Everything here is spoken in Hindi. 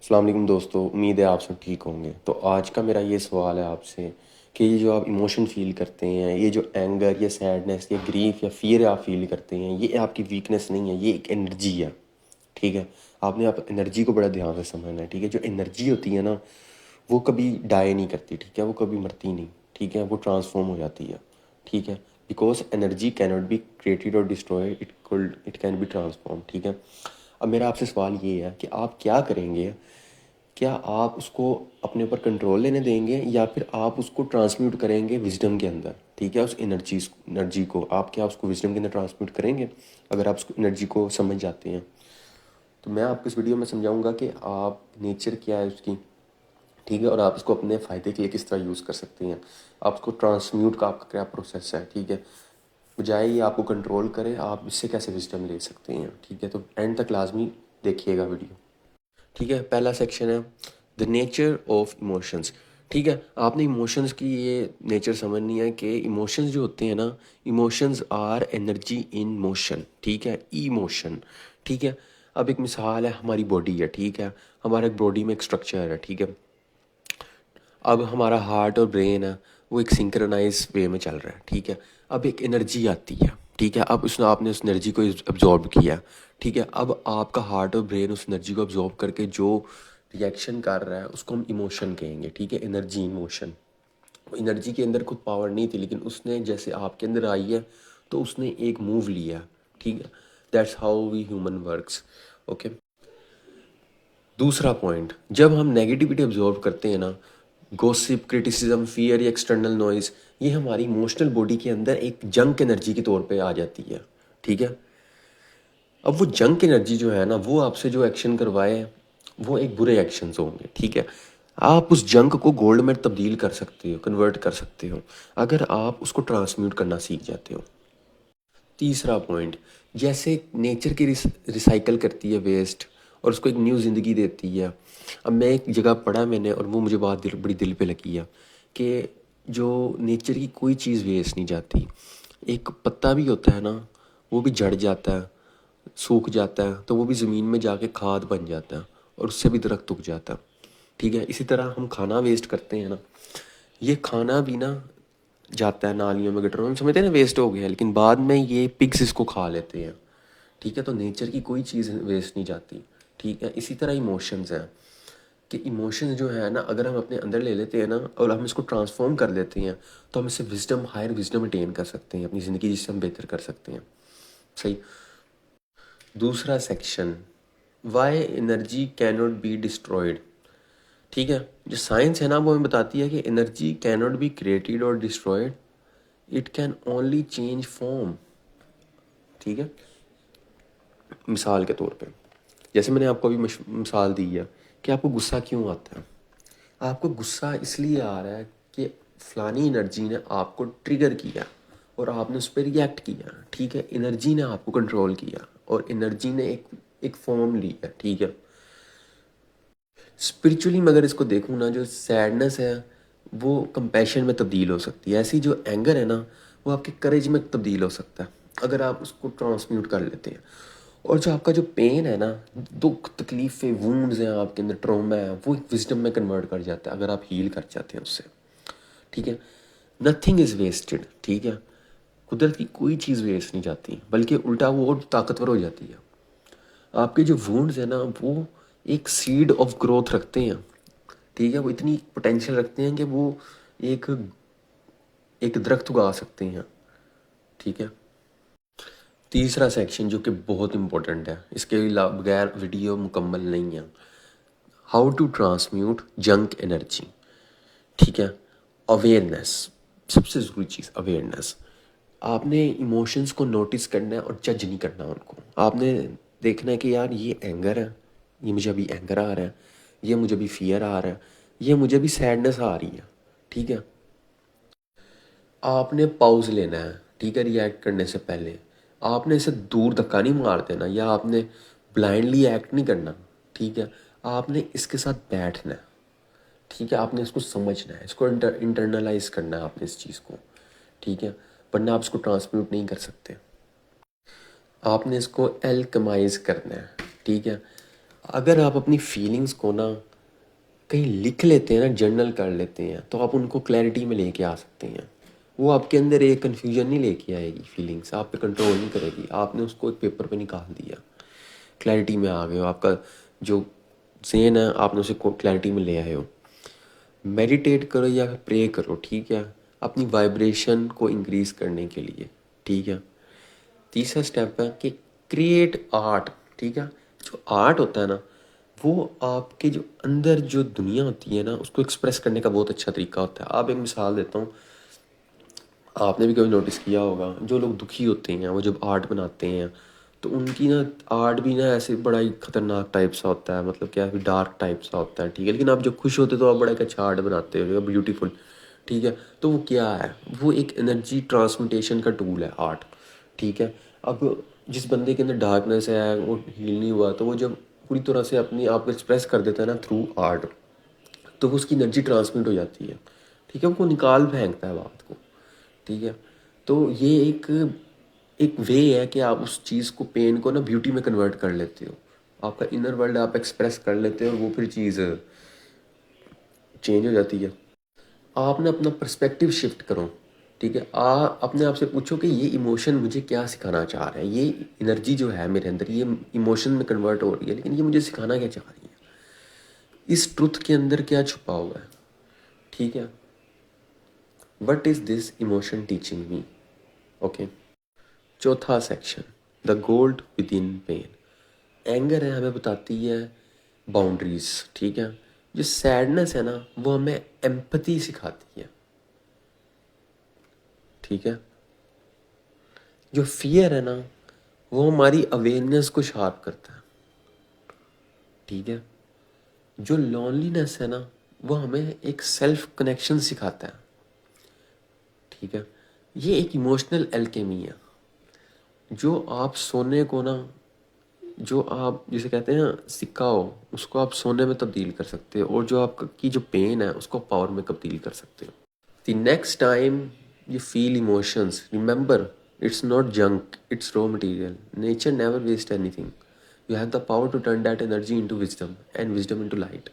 अस्सलाम वालेकुम दोस्तों, उम्मीद है आप सब ठीक होंगे। तो आज का मेरा ये सवाल है आपसे कि ये जो आप इमोशन फ़ील करते हैं, ये जो एंगर या सैडनेस या ग्रीफ या फियर आप फील करते हैं, ये आपकी वीकनेस नहीं है, ये एक एनर्जी है। ठीक है। आपने आप एनर्जी को बड़ा ध्यान से समझना है। ठीक है। जो एनर्जी होती है ना, वो कभी डाई नहीं करती। ठीक है। वो कभी मरती नहीं। ठीक है। वो ट्रांसफॉर्म हो जाती है। ठीक है। Because energy cannot be created or destroy, it can be transform. ठीक है। अब मेरा आपसे सवाल ये है कि आप क्या करेंगे। क्या आप उसको अपने ऊपर कंट्रोल लेने देंगे या फिर आप उसको ट्रांसम्यूट करेंगे विजडम के अंदर। ठीक है। उस एनर्जी को आप क्या उसको विजडम के अंदर ट्रांसम्यूट करेंगे अगर आप उस एनर्जी को समझ जाते हैं। तो मैं आपको इस वीडियो में समझाऊंगा कि आप नेचर क्या है उसकी। ठीक है। और आप इसको अपने फ़ायदे के लिए किस तरह यूज़ कर सकते हैं। आप उसको ट्रांसम्यूट का आपका क्या प्रोसेस है। ठीक है। बजाय ये आपको कंट्रोल करे, आप इससे कैसे विजडम ले सकते हैं। ठीक है। तो एंड तक लाजमी देखिएगा वीडियो। ठीक है। पहला सेक्शन है द नेचर ऑफ इमोशंस। ठीक है। आपने इमोशंस की ये नेचर समझनी है कि इमोशंस जो होते हैं ना, emotions are energy in motion. ठीक है। इमोशन। ठीक है। अब एक मिसाल है, हमारी बॉडी है। ठीक है। हमारे बॉडी में एक स्ट्रक्चर है। ठीक है। अब हमारा हार्ट और ब्रेन है, वो एक सिंक्रोनाइज वे में चल रहा है। ठीक है। अब एक एनर्जी आती है। ठीक है। अब उसने आपने उस एनर्जी को अब्जॉर्ब किया। ठीक है। अब आपका हार्ट और ब्रेन उस एनर्जी को अब्जॉर्ब करके जो रिएक्शन कर रहा है उसको हम इमोशन कहेंगे। ठीक है। Energy in motion. एनर्जी के अंदर खुद पावर नहीं थी, लेकिन उसने जैसे आपके अंदर आई है तो उसने एक मूव लिया। ठीक है। That's how we human works. Okay. दूसरा पॉइंट, जब हम नेगेटिविटी ऑब्जर्व करते हैं ना, गॉसिप, क्रिटिसिज्म, फियर या एक्सटर्नल नॉइज, ये हमारी इमोशनल बॉडी के अंदर एक जंक एनर्जी के तौर पे आ जाती है। ठीक है। अब वो जंक एनर्जी जो है ना, वो आपसे जो एक्शन करवाए वो एक बुरे एक्शंस होंगे। ठीक है। आप उस जंक को गोल्ड में तब्दील कर सकते हो, कन्वर्ट कर सकते हो, अगर आप उसको ट्रांसम्यूट करना सीख जाते हो। तीसरा पॉइंट, जैसे नेचर की रिसाइकल करती है वेस्ट और उसको एक न्यू ज़िंदगी देती है। अब मैं एक जगह पढ़ा मैंने और वो मुझे बात बड़ी दिल पे लगी है कि जो नेचर की कोई चीज़ वेस्ट नहीं जाती। एक पत्ता भी होता है ना, वो भी झड़ जाता है, सूख जाता है, तो वो भी ज़मीन में जाके खाद बन जाता है और उससे भी दरख्त उग जाता है। ठीक है। इसी तरह हम खाना वेस्ट करते हैं ना, ये खाना भी ना जाता है नालियों में, गटरों में, समझते हैं ना वेस्ट हो गया, लेकिन बाद में ये पिग्स इसको खा लेते हैं। ठीक है। तो नेचर की कोई चीज़ वेस्ट नहीं जाती। ठीक है। इसी तरह इमोशंस हैं कि इमोशंस जो है ना, अगर हम अपने अंदर ले लेते हैं ना और हम इसको ट्रांसफॉर्म कर लेते हैं तो हम इससे विजडम, हायर विजडम अटेन कर सकते हैं अपनी ज़िंदगी, जिससे हम बेहतर कर सकते हैं। सही। दूसरा section, why energy cannot be destroyed. ठीक है। जो साइंस है ना, वो हमें बताती है कि एनर्जी कैनॉट बी क्रिएटेड और destroyed, it can only change form. ठीक है। मिसाल के तौर पे, जैसे मैंने आपको अभी मिसाल दी है कि आपको गुस्सा क्यों आता है। आपको गुस्सा इसलिए आ रहा है कि फलानी एनर्जी ने आपको ट्रिगर किया और आपने उस पर रिएक्ट किया। ठीक है। एनर्जी ने आपको कंट्रोल किया और एनर्जी ने एक फॉर्म ली है। ठीक है। स्पिरिचुअली मैं अगर इसको देखूँ ना, जो सैडनेस है वो कंपैशन में तब्दील हो सकती है। ऐसी जो एंगर है ना, वो आपके करेज में तब्दील हो सकता है अगर आप उसको ट्रांसम्यूट कर लेते हैं। और जो आपका जो पेन है ना, दुख, तकलीफ़ें, वूंड्स हैं आपके अंदर, ट्रॉमा है, वो एक विजडम में कन्वर्ट कर जाता है अगर आप हील कर जाते हैं उससे। ठीक है। Nothing is wasted. ठीक है। कुदरत की कोई चीज़ वेस्ट नहीं जाती, बल्कि उल्टा वो और ताकतवर हो जाती है। आपके जो वुंड्स हैं ना, वो एक सीड ऑफ ग्रोथ रखते हैं। ठीक है। वो इतनी पोटेंशियल रखते हैं कि वो एक एक दरख्त उगा सकते हैं। ठीक है। तीसरा सेक्शन जो कि बहुत इंपॉर्टेंट है, इसके बगैर वीडियो मुकम्मल नहीं है, how to transmute junk energy. ठीक है। अवेयरनेस, सबसे ज़रूरी चीज़ अवेयरनेस। आपने इमोशंस को नोटिस करना है और जज नहीं करना उनको। आपने देखना है कि यार ये एंगर है, ये मुझे अभी एंगर आ रहा है, ये मुझे अभी फियर आ रहा है, ये मुझे अभी सैडनेस आ रही है। ठीक है। आपने पॉज लेना है। ठीक है। रिएक्ट करने से पहले आपने इसे दूर धक्का नहीं मार देना या आपने ब्लाइंडली एक्ट नहीं करना। ठीक है। आपने इसके साथ बैठना है। ठीक है। आपने इसको समझना है, इसको इंटरनलाइज करना है आपने इस चीज़ को। ठीक है। वरना आप इसको ट्रांसम्यूट नहीं कर सकते। आपने इसको एल्कमाइज करना है। ठीक है। अगर आप अपनी फीलिंग्स को ना कहीं लिख लेते हैं ना, जर्नल कर लेते हैं, तो आप उनको क्लैरिटी में लेके आ सकते हैं। वो आपके अंदर एक कन्फ्यूजन नहीं लेके आएगी, फीलिंग्स आप पे कंट्रोल नहीं करेगी। आपने उसको एक पेपर पे निकाल दिया, क्लैरिटी में आ गए हो, आपका जो ज़हन है आपने उसे क्लैरिटी में ले आए हो। मेडिटेट करो या प्रे करो, ठीक है, अपनी वाइब्रेशन को इंक्रीज़ करने के लिए, ठीक है। तीसरा स्टेप है कि क्रिएट आर्ट, ठीक है। जो आर्ट होता है ना, वो आपके जो अंदर जो दुनिया होती है ना, उसको एक्सप्रेस करने का बहुत अच्छा तरीका होता है। आप एक मिसाल देता हूँ, आपने भी कभी नोटिस किया होगा, जो लोग दुखी होते हैं वो जब आर्ट बनाते हैं तो उनकी ना आर्ट भी ना ऐसे बड़ा ही खतरनाक टाइप सा होता है, मतलब क्या है, डार्क टाइप सा होता है, ठीक है। लेकिन आप जब खुश होते तो आप बड़ा एक अच्छा आर्ट बनाते हो, ब्यूटीफुल, ठीक है। तो वो क्या है, वो एक एनर्जी ट्रांसमिटेशन का टूल है आर्ट, ठीक है। अब जिस बंदे के अंदर डार्कनेस है, वो हील नहीं हुआ, तो वो जब पूरी तरह से अपनी आप एक्सप्रेस कर देता है ना थ्रू आर्ट, तो वो उसकी एनर्जी ट्रांसमिट हो जाती है, ठीक है। वो निकाल फेंकता है बात को, ठीक है। तो ये एक एक वे है कि आप उस चीज़ को, पेन को ना ब्यूटी में कन्वर्ट कर लेते हो। आपका इनर वर्ल्ड आप एक्सप्रेस कर लेते हो और वो फिर चीज़ चेंज हो जाती है। आपने अपना पर्सपेक्टिव शिफ्ट करो, ठीक है। अपने आप से पूछो कि ये इमोशन मुझे क्या सिखाना चाह रहा है, ये एनर्जी जो है मेरे अंदर ये इमोशन में कन्वर्ट हो रही है, लेकिन ये मुझे सिखाना क्या चाह रही है, इस ट्रुथ के अंदर क्या छुपा हुआ है, ठीक है। What is this emotion teaching me, okay. चौथा section, the gold within pain. Anger है हमें बताती है बाउंड्रीज, ठीक है। जो सैडनेस है ना, वो हमें एम्पैथी सिखाती है, ठीक है। जो फियर है ना, वो हमारी अवेयरनेस को शार्प करता है, ठीक है। जो लोनलीनेस है ना, वो हमें एक सेल्फ कनेक्शन सिखाता है, ठीक है। ये एक इमोशनल एल्केमी है। जो आप सोने को ना, जो आप जिसे कहते हैं ना सिक्का हो, उसको आप सोने में तब्दील कर सकते हो, और जो आपकी जो पेन है उसको पावर में तब्दील कर सकते हो। The next time you feel emotions, remember it's not junk, it's raw material. Nature never wastes anything. You have the power to turn that energy into wisdom and wisdom into light.